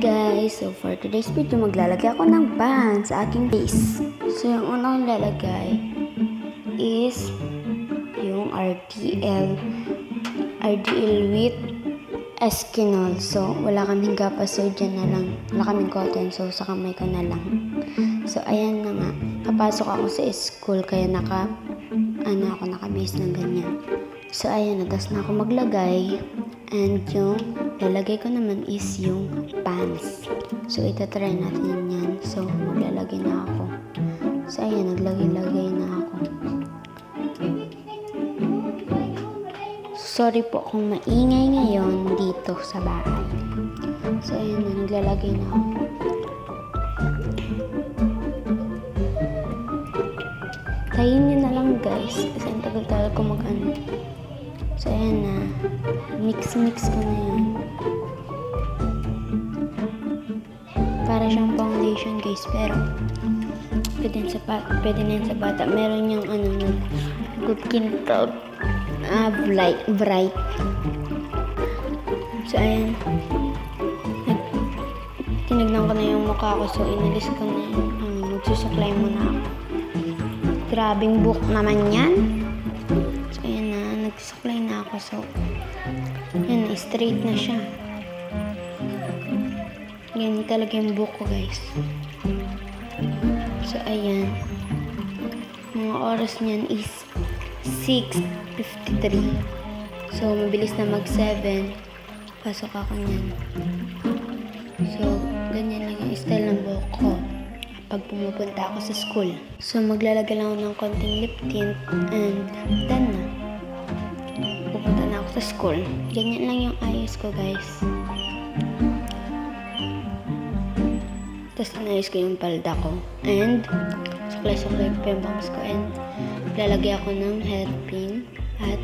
guys! So for today's video, maglalagay ako ng ban sa aking face. So yung unang lalagay is yung RDL with Eskinol. So wala kaming gapa, so dyan na lang. Wala kaming cotton, so sa kamay ko na lang. So ayan na nga. Papasok ako sa school, kaya naka-base na ganyan. So ayan na, tas na ako maglagay. And yung lalagay ko naman is yung pants. So itatry natin yan. So maglalagay na ako. So ayan, naglagay-lagay na ako. Sorry po kung maingay ngayon dito sa bahay. So ayan na, naglalagay na ako. Tayin nyo na lang guys, kasi ang tagal-tagal ko mag-ano. So ayan na, mix ko na yan. Para siyang foundation guys, pero pwede na yan sa bata. Meron yung good kintab, bright. So ayan, tinignan ko na yung mukha ko, so inalis ko na yung magsusuklay muna ako. Grabing book naman yan. So ayan na, nagsusuklay na ako. So ayan, straight na siya. Ganyan talaga yung book ko guys. So ayan, mga oras niyan is 6:53. So mabilis na mag 7. Pasok ako niyan. So ganyan lang yung style ng buhok ko pag pumupunta ako sa school. So maglalagay lang ako ng konting lip tint and done na. Pupunta na ako sa school. Ganyan lang yung ayos ko guys. Tapos inayos ko yung palda ko. And suklay-suklay ko yung bangs ko. And lalagay ako ng hairpin. At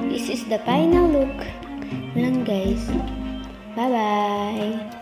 this is the final look lang guys. Bye-bye!